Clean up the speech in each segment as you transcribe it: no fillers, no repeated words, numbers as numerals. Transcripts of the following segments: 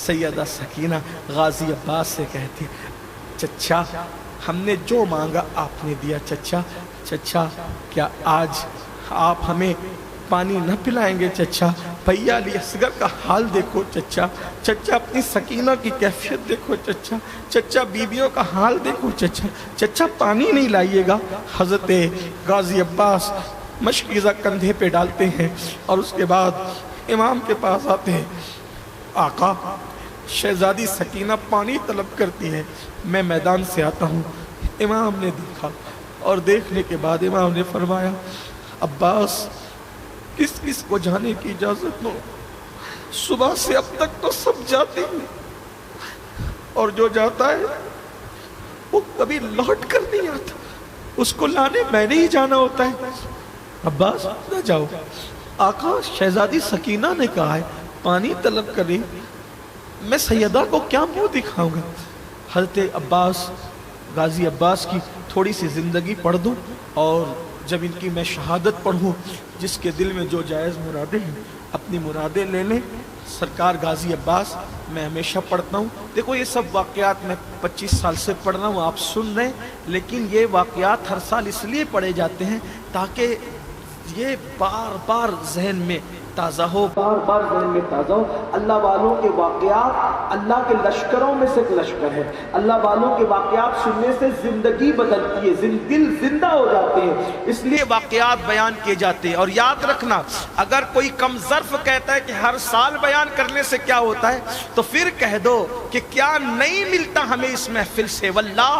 सैयदा सकीना गाजी अब्बास से कहती, चचा हम ने जो मांगा आपने दिया। चचा चचा क्या आज आप हमें पानी न पिलाएंगे चचा? भैया अली असगर का हाल देखो चचा, चचा अपनी सकीना की कैफियत देखो चचा, चचा बीवियों का हाल देखो चचा, चचा पानी नहीं लाइएगा। हज़रत गाजी अब्बास मशकीज़ा कंधे पे डालते हैं और उसके बाद इमाम के पास आते हैं। आका शहजादी सकीना पानी तलब करती है, मैं मैदान से आता हूँ। इमाम ने देखा और देखने के बाद इमाम ने फरमाया, अब्बास किस किस को जाने की इजाज़त दो, सुबह से अब तक तो सब जाते हैं और जो जाता है वो कभी लौट कर नहीं आता, उसको लाने मैंने ही जाना होता है। अब्बास न जाओ। आका शहजादी सकीना ने कहा है पानी तलब करें, मैं सैयदा को क्या मुंह दिखाऊंगा? हज़रत अब्बास गाजी अब्बास की थोड़ी सी ज़िंदगी पढ़ दूँ और जब इनकी मैं शहादत पढ़ूँ, जिसके दिल में जो जायज़ मुरादें हैं अपनी मुरादें ले लें। सरकार गाजी अब्बास मैं हमेशा पढ़ता हूँ। देखो ये सब वाक़यात मैं 25 साल से पढ़ रहा हूँ, आप सुन रहे हैं, लेकिन ये वाक़यात हर साल इसलिए पढ़े जाते हैं ताकि ये बार बार जहन में ताज़ा हो, बार बार जहन में ताज़ा हो। अल्लाह वालों के वाक़यात अल्लाह के लश्करों में से एक लश्कर है। अल्लाह वालों के वाक़यात सुनने से ज़िंदगी बदलती है, दिल जिंदा हो जाते हैं, इसलिए वाक़यात बयान किए जाते हैं। और याद रखना, अगर कोई कम ज़र्फ़ कहता है कि हर साल बयान करने से क्या होता है, तो फिर कह दो कि क्या नहीं मिलता हमें इस महफिल से। वल्लाह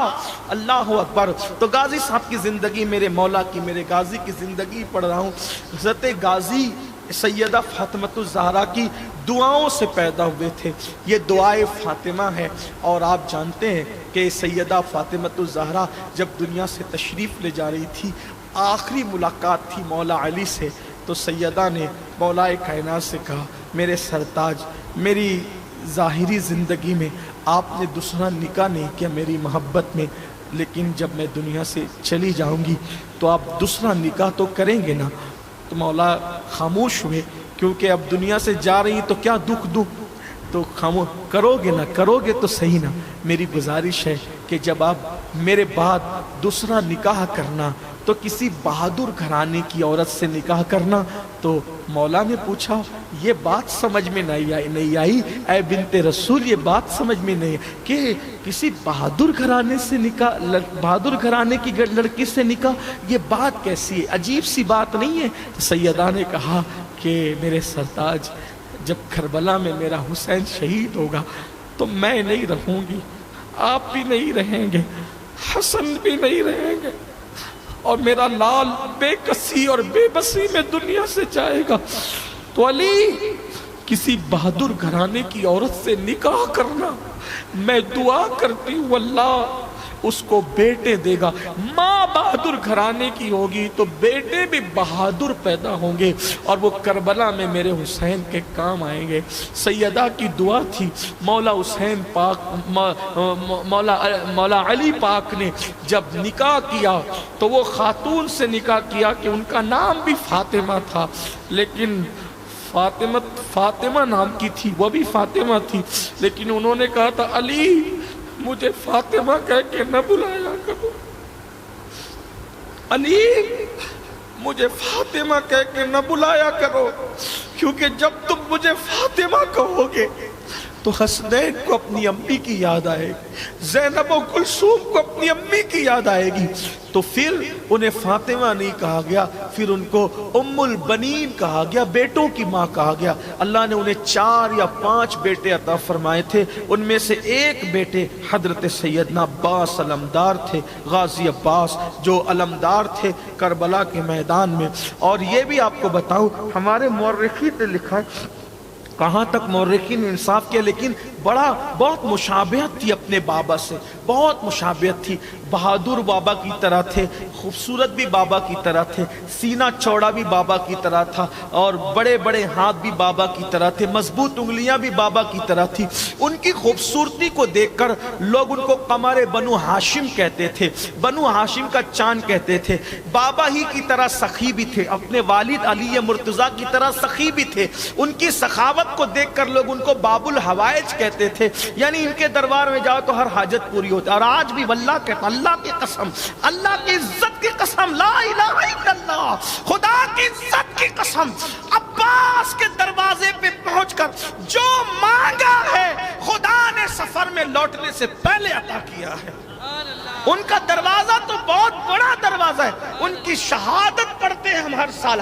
अल्लाह अकबर। तो गाजी साहब की ज़िंदगी, मेरे मौला की, मेरे गाजी की ज़िंदगी पढ़ रहा हूँ। हज़रत गाजी सैयदा फातिमतुज़ ज़हरा की दुआओं से पैदा हुए थे। ये दुआए फातिमा है। और आप जानते हैं कि सैयदा फातिमतुज़ ज़हरा जब दुनिया से तशरीफ़ ले जा रही थी, आखिरी मुलाकात थी मौला अली से, तो सैयदा ने मौला कायनात से कहा, मेरे सरताज, मेरी ज़ाहिरी ज़िंदगी में आपने दूसरा निकाह नहीं किया मेरी मोहब्बत में, लेकिन जब मैं दुनिया से चली जाऊंगी तो आप दूसरा निकाह तो करेंगे ना? तो मौला खामोश हुए, क्योंकि अब दुनिया से जा रही तो क्या दुख दूं, तो खामोश करोगे ना, करोगे तो सही ना। मेरी गुजारिश है कि जब आप मेरे बाद दूसरा निकाह करना तो किसी बहादुर घराने की औरत से निकाह करना। तो मौला ने पूछा, ये बात समझ में नहीं आई ऐ बिनते रसूल, ये बात समझ में नहीं कि किसी बहादुर घराने से निकाह, बहादुर घराने की लड़की से निकाह, ये बात कैसी है, अजीब सी बात नहीं है? तो सैयदा ने कहा कि मेरे सरताज, जब करबला में मेरा हुसैन शहीद होगा तो मैं नहीं रहूँगी, आप भी नहीं रहेंगे, हसन भी नहीं रहेंगे, और मेरा लाल बेकसी और बेबसी में दुनिया से जाएगा। तो अली, किसी बहादुर घराने की औरत से निकाह करना, मैं दुआ करती हूँ अल्लाह उसको बेटे देगा। माँ बहादुर घराने की होगी तो बेटे भी बहादुर पैदा होंगे और वो करबला में मेरे हुसैन के काम आएंगे। सैयदा की दुआ थी। मौला हुसैन पाक, मौला अली पाक ने जब निकाह किया तो वो खातून से निकाह किया कि उनका नाम भी फातिमा था, लेकिन फातिमा नाम की थी, वो भी फातिमा थी, लेकिन उन्होंने कहा था अली मुझे फातिमा कह के न बुलाया करो, अली मुझे फातिमा कह के न बुलाया करो, क्योंकि जब तुम मुझे फातिमा कहोगे तो हसनैन को अपनी अम्मी की याद आएगी, ज़ैनब और कुलसूम को अपनी अम्मी की याद आएगी। तो फिर उन्हें फातिमा नहीं कहा गया, फिर उनको उम्मुल बनीन कहा गया, बेटों की माँ कहा गया। अल्लाह ने उन्हें 4 या 5 बेटे अता फरमाए थे, उनमें से एक बेटे हजरत सैयदना अब्बास अलमदार थे, गाजी अब्बास जो अलमदार थे करबला के मैदान में। और ये भी आपको बताऊं, हमारे मुअर्रिखीन ने लिखा है, कहाँ तक मुअर्रिखीन ने इंसाफ किया, लेकिन बहुत मुशाबहत थी अपने बाबा से, बहुत मुशाबहत थी। बहादुर बाबा की तरह थे, खूबसूरत भी बाबा की तरह थे, सीना चौड़ा भी बाबा की तरह था और बड़े बड़े हाथ भी बाबा की तरह थे, मजबूत उंगलियां भी बाबा की तरह थी। उनकी खूबसूरती को देखकर लोग उनको कमर बनु हाशिम कहते थे, बनु हाशिम का चांद कहते थे। बाबा ही की तरह सखी भी थे, अपने वालिद अली मुर्तजा की तरह सखी भी थे। उनकी सखावत को देखकर लोग उनको बाबुल हवाइज कहते थे, यानी इनके दरबार में जाओ तो हर हाजत पूरी होती। और आज भी वल्लाह के अल्लाह की कसम, अल्लाह की इज्जत की कसम, ला इलाहा इल्लल्लाह, खुदा की इज्जत की कसम, अब्बास के दरवाजे पे पहुंचकर जो मांगा है खुदा ने सफर में लौटने से पहले अता किया है। उनका दरवाजा तो बहुत बड़ा दरवाजा है। उनकी शहादत पढ़ते हैं हम हर साल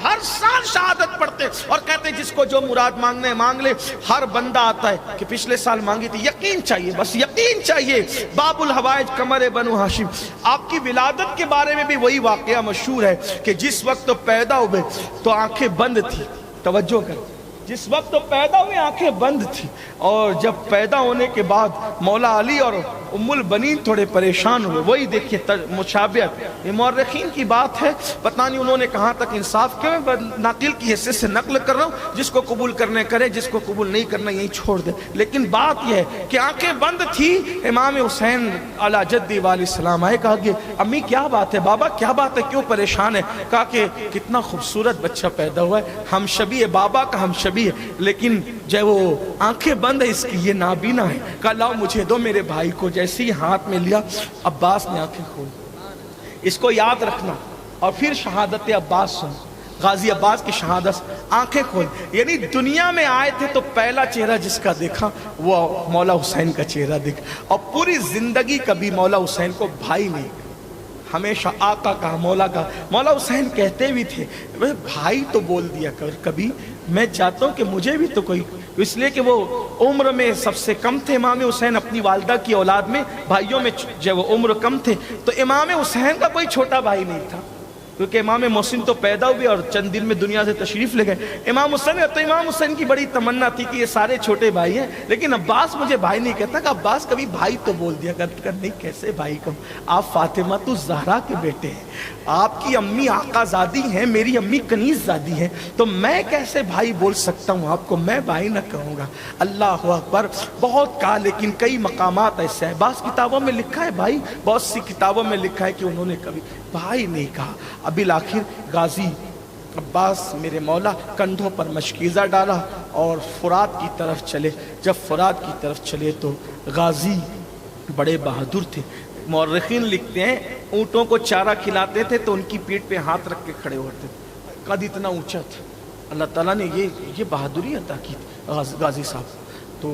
शहादत पढ़ते और कहते हैं जिसको जो मुराद मांगने मांग ले। हर बंदा आता है कि पिछले साल मांगी थी, यकीन चाहिए, बस यकीन चाहिए। बाबुल हवाइज कमर बनु हाशिम। आपकी विलादत के बारे में भी वही वाकया मशहूर है कि जिस वक्त तो पैदा हुए तो आंखें बंद थी, तवज्जो कर, जिस वक्त तो पैदा हुए आंखें बंद थी, और जब पैदा होने के बाद मौला अली और उम्मुल बनीन थोड़े परेशान हुए। वही देखिए मुशाबियत, ये मौर्रिखीन की बात है, पता नहीं उन्होंने कहाँ तक इंसाफ किया। मैं नाकिल की हैसियत से नकल कर रहा हूँ, जिसको कबूल करने करे, जिसको कबूल नहीं करना यहीं छोड़ दे। लेकिन बात यह है कि आंखें बंद थी। इमाम हुसैन अला जद्दी वाली सलाम आए, कहा कि अम्मी क्या बात है, बाबा क्या बात है, क्यों परेशान है? कहा कि कितना खूबसूरत बच्चा पैदा हुआ है, हम शबी है, बाबा का हम शबी है, लेकिन जब वो आंखें बंद है इसकी, ये नाबीना है। कहा लाओ मुझे दो मेरे भाई को। जैसे ही हाथ में लिया, अब्बास ने आंखें खोल, इसको याद रखना, और फिर शहादत अब्बास सुन, गाजी अब्बास की शहादत, आंखें खोल। यानी दुनिया में आए थे तो पहला चेहरा जिसका देखा वो मौला हुसैन का चेहरा देखा, और पूरी जिंदगी कभी मौला हुसैन को भाई नहीं, हमेशा आका का, मौला का। मौला हुसैन कहते भी थे भाई तो बोल दिया कर कभी, मैं चाहता हूँ कि मुझे भी तो कोई, इसलिए कि वो उम्र में सबसे कम थे। इमाम हुसैन अपनी वालदा की औलाद में, भाइयों में जब वो उम्र कम थे, तो इमाम हुसैन का कोई छोटा भाई नहीं था, क्योंकि इमाम मोहसिन तो पैदा हुए और चंद दिन में दुनिया से तशरीफ ले गए। इमाम हुसैन, तो इमाम हुसैन की बड़ी तमन्ना थी कि ये सारे छोटे भाई हैं, लेकिन अब्बास मुझे भाई नहीं कहता। कि अब्बास कभी भाई तो बोल दिया कर, नहीं कैसे भाई को, आप फातिमा तो ज़हरा के बेटे हैं, आपकी अम्मी आकाज़ादी हैं, मेरी अम्मी कनीज़ ज़ादी हैं, तो मैं कैसे भाई बोल सकता हूँ आपको, मैं भाई न कहूँगा। अल्लाह अकबर। बहुत कहा, लेकिन कई मकामात ऐसे हैं, बास किताबों में लिखा है भाई, बहुत सी किताबों में लिखा है कि उन्होंने कभी भाई नहीं कहा। अबिल आखिर गाजी अब्बास मेरे मौला कंधों पर मशकीज़ा डाला और फुरात की तरफ चले। जब फुरात की तरफ चले तो गाजी बड़े बहादुर थे। मौर्रिखीन लिखते हैं ऊँटों को चारा खिलाते थे तो उनकी पीठ पे हाथ रख के खड़े होते थे, कद इतना ऊंचा था। अल्लाह ताला ने ये बहादुरी अता की गाजी साहब। तो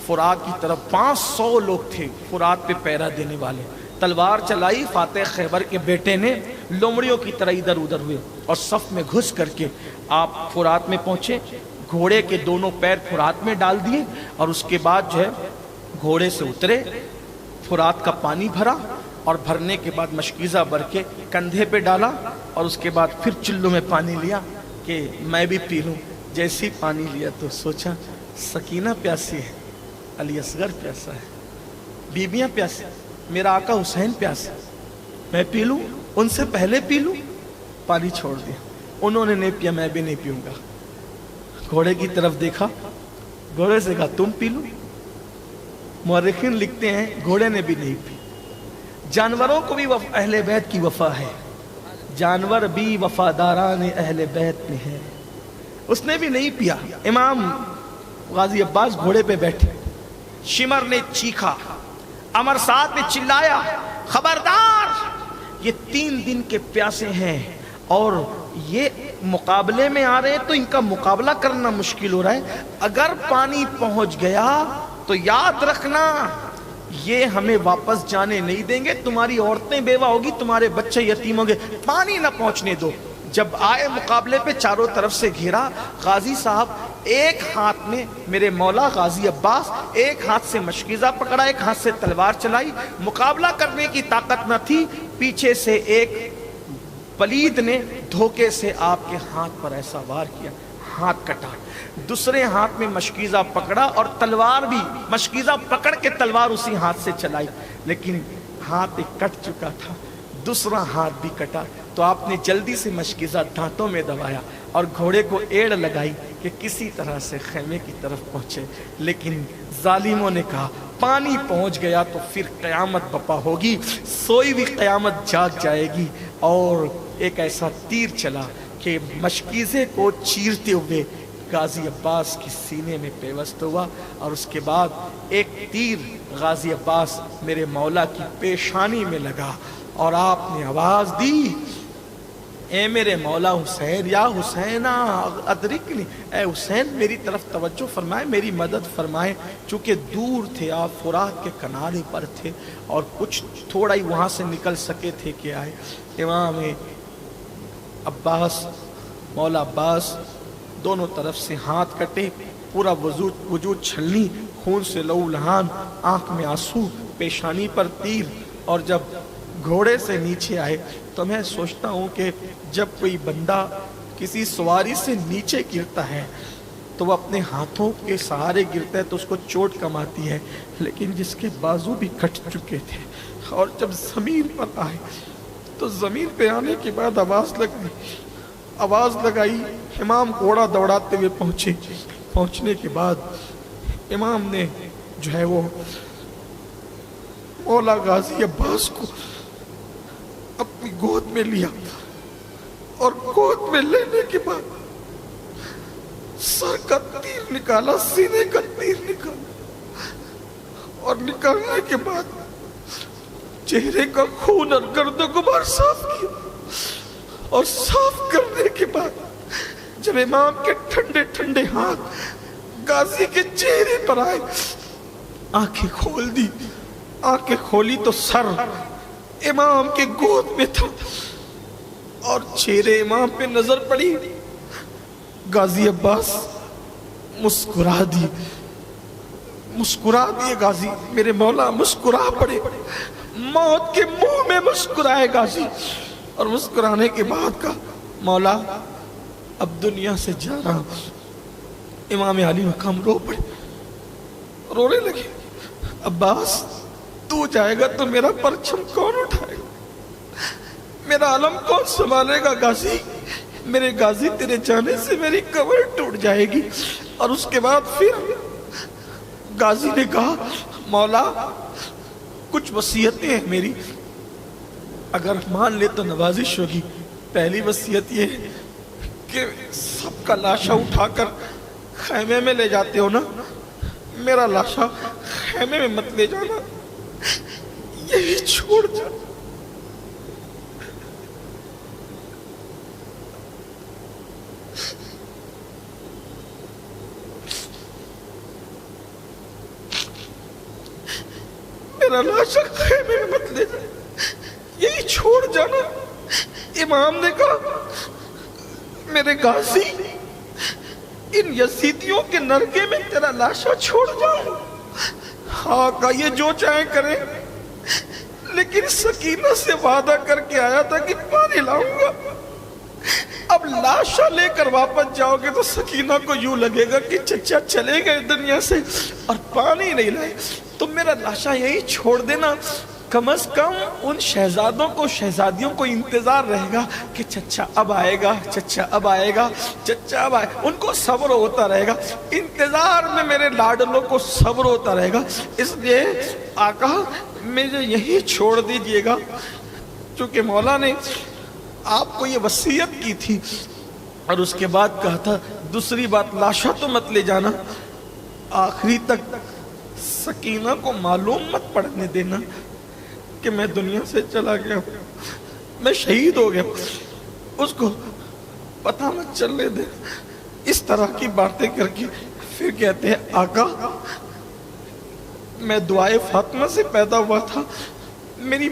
फुरात की तरफ 500 लोग थे फुरात पे पहरा देने वाले। तलवार चलाई, फातेह खैबर के बेटे ने लोमड़ियों की तरह इधर उधर हुए और सफ में घुस करके आप फुरात में पहुंचे। घोड़े के दोनों पैर फुरात में डाल दिए और उसके बाद जो है घोड़े से उतरे, फुरात का पानी भरा और भरने के बाद मशकीज़ा भर के कंधे पे डाला और उसके बाद फिर चुल्लू में पानी लिया कि मैं भी पी लूँ। जैसे ही पानी लिया तो सोचा सकीना प्यासी है, अली असगर प्यासा है, बीबियाँ प्यासी, मेरा आका हुसैन प्यासा, मैं पी लूँ, उनसे पहले पी लूँ। पानी छोड़ दिया, उन्होंने नहीं पिया, मैं भी नहीं पीऊँगा। घोड़े की तरफ देखा, घोड़े से कहा तुम पी लो। मौर्रिखीन लिखते हैं घोड़े ने भी नहीं पी। जानवरों को भी अहले बैत की वफा है, जानवर भी वफादारान अहले बैत में है, उसने भी नहीं पिया। इमाम गाजी अब्बास घोड़े पे बैठे, शिमर ने चीखा, अमर साद ने चिल्लाया, खबरदार ये 3 दिन के प्यासे हैं और ये मुकाबले में आ रहे हैं तो इनका मुकाबला करना मुश्किल हो रहा है। अगर पानी पहुंच गया तो याद रखना ये हमें वापस जाने नहीं देंगे, तुम्हारी औरतें बेवा होगी, तुम्हारे बच्चे यतीम होंगे, पानी ना पहुंचने दो। जब आए मुकाबले पे चारों तरफ से घेरा, गाजी साहब एक हाथ में मेरे मौला गाजी अब्बास, एक हाथ से मशकीज़ा पकड़ा, एक हाथ से तलवार चलाई। मुकाबला करने की ताकत न थी। पीछे से एक पलीद ने धोखे से आपके हाथ पर ऐसा वार किया, हाथ कटा। दूसरे हाथ में मशकीज़ा पकड़ा और तलवार भी, मशकीज़ा पकड़ के तलवार उसी हाथ से चलाई, लेकिन हाथ एक कट चुका था, दूसरा हाथ भी कटा, तो आपने जल्दी से मशकीज़ा दांतों में दबाया और घोड़े को एड़ लगाई कि किसी तरह से खैमे की तरफ पहुंचे। लेकिन जालिमों ने कहा पानी पहुंच गया तो फिर क़यामत बपा होगी, सोई भी क़यामत जाग जाएगी। और एक ऐसा तीर चला कि मशकीज़े को चीरते हुए गाजी अब्बास के सीने में पेवस्त हुआ, और उसके बाद एक तीर गाजी अब्बास मेरे मौला की पेशानी में लगा और आपने आवाज़ दी, ए मेरे मौला हुसैन, या हुसैना अदरिकनी, ए हुसैन मेरी तरफ तवज्जो फरमाए, मेरी मदद फरमाए। चूँकि दूर थे आप, फुरात के किनारे पर थे और कुछ थोड़ा ही वहाँ से निकल सके थे कि आए। इमाम अब्बास, मौला अब्बास दोनों तरफ से हाथ कटे, पूरा वजूद छलनी, खून से लहूलुहान, आँख में आंसू, पेशानी पर तीर। और जब घोड़े से नीचे आए तो मैं सोचता हूँ कि जब कोई बंदा किसी सवारी से नीचे गिरता है तो वो अपने हाथों के सहारे गिरता है तो उसको चोट कम आती है, लेकिन जिसके बाजू भी कट चुके थे और जब ज़मीन पर आए तो ज़मीन पे आने के बाद आवाज़ लगाई। इमाम घोड़ा दौड़ाते हुए पहुँचने के बाद इमाम ने जो है वो मौला गाजी अब्बास को अपनी गोद में लिया और गोद में लेने के बाद सर का तीर निकाला, सीने का तीर निकाला और निकालने के बाद चेहरे का खून और गर्दन गुबार साफ किया। और साफ करने के बाद जब इमाम के ठंडे ठंडे हाथ गाजी के चेहरे पर आए, आंखें खोल दी। आंखें खोली तो सर इमाम के गोद में था और चेहरे इमाम पे नजर पड़ी। गाजी अब्बास मुस्कुरा दिए गाजी, मेरे मौला मुस्कुरा पड़े, मौत के मुंह में मुस्कुराए गाजी। और मुस्कुराने के बाद का मौला अब दुनिया से जा रहा हूं। इमाम अली मकाम रो पड़े, रोने लगे, अब्बास तू जाएगा तो मेरा परचम कौन उठाएगा, मेरा आलम कौन संभालेगा गाजी, मेरे गाजी तेरे जाने से मेरी कमर टूट जाएगी। और उसके बाद फिर गाजी ने कहा मौला कुछ वसीयतें हैं मेरी, अगर मान ले तो नवाजिश होगी। पहली वसीयत ये कि सबका लाशा उठाकर खैमे में ले जाते हो ना, मेरा लाशा खैमे में मत ले जाना, यही छोड़ जा। मेरा लाशा खैमे में मत ले जा, यही छोड़ जाना। इमाम ने कहा मेरे गाजी इन यजीदियों के नरके में तेरा लाशा छोड़ जाऊं। हाँ का ये जो चाहे करे, लेकिन सकीना से वादा करके आया था कि पानी लाऊंगा। अब लाशा लेकर वापस जाओगे तो सकीना को यूं लगेगा कि चचा चले गए दुनिया से और पानी नहीं लाए, तो मेरा लाशा यही छोड़ देना। कम से कम उन शहजादों को, शहजादियों को इंतजार रहेगा कि चचा अब आएगा, चचा अब आएगा, चचा अब आएगा, उनको सब्र होता रहेगा। इंतजार में मेरे लाडलों को सब्र होता रहेगा। इसलिए आका मुझे यही छोड़ दीजिएगा, क्योंकि मौला ने आपको ये वसीयत की थी। और उसके बाद कहा था दूसरी बात, लाशा तो मत ले जाना, आखिरी तक सकीना को मालूम मत पड़ने देना कि मैं दुनिया से चला गया, मैं शहीद हो गया, उसको पता मत चलने दे। इस तरह की बातें करके फिर कहते हैं आका मैं दुआए फातिमा से पैदा हुआ था, मेरी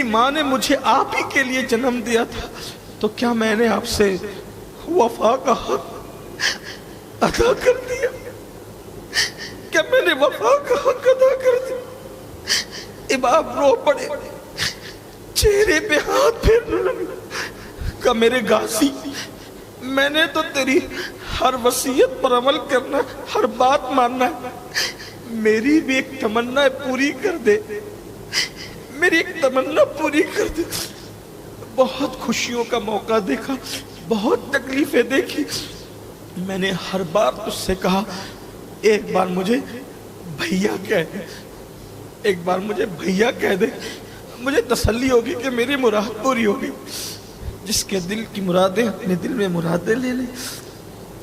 माँ ने मुझे आप ही के लिए जन्म दिया था, तो क्या मैंने आपसे वफा का हक अदा कर दिया? क्या मैंने वफा का हक अदा कर दिया? इमाम रो पड़े, चेहरे पे हाथ फेरने लगे, का मेरे गाजी मैंने तो तेरी हर वसीयत पर अमल करना, हर बात मानना है, मेरी भी एक तमन्ना पूरी कर दे, मेरी एक तमन्ना पूरी कर दे। बहुत खुशियों का मौका देखा, बहुत तकलीफें देखी, मैंने हर बार तुझसे कहा एक बार मुझे भैया कह दे, एक बार मुझे भैया कह दे, मुझे तसल्ली होगी कि मेरी मुराद पूरी होगी। जिसके दिल की मुरादें अपने दिल में मुरादें ले ले,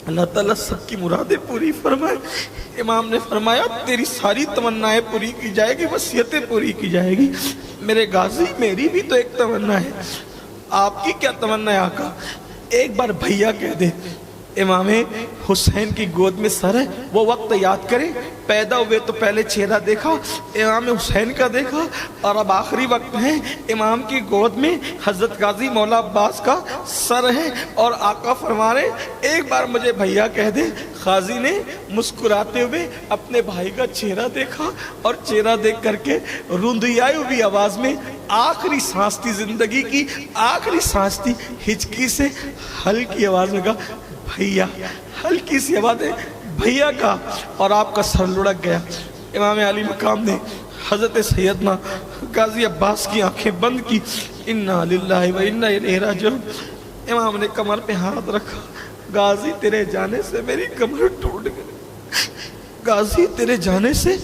अल्लाह ताला सबकी मुरादें पूरी फरमाए। इमाम ने फरमाया तेरी सारी तमन्नाएं पूरी की जाएगी, वसीयतें पूरी की जाएगी। मेरे गाजी मेरी भी तो एक तमन्ना है, आपकी क्या तमन्ना है आका? एक बार भैया कह दे। इमाम हुसैन की गोद में सर है, वो वक्त याद करें, पैदा हुए तो पहले चेहरा देखा इमाम हुसैन का देखा, और अब आखिरी वक्त है इमाम की गोद में हजरत गाजी मौला अब्बास का सर है, और आका फरमा रहे एक बार मुझे भैया कह दे। गाजी ने मुस्कुराते हुए अपने भाई का चेहरा देखा, और चेहरा देख करके रुंधियाई हुई आवाज में आखिरी सांस थी, जिंदगी की आखिरी सांस थी, हिचकी से हल्की आवाज में कहा भैया, हल्की सी आवाज है भैया का, और आपका सर लुढ़क गया। इमाम अली मकाम ने हजरत सैयदना गाजी अब्बास की आंखें बंद की, इन्ना लिल्लाहि व इन्ना इलैहि राजिऊन। इमाम ने कमर पे हाथ रखा, गाजी तेरे जाने से मेरी कमर टूट गई, गाजी तेरे जाने से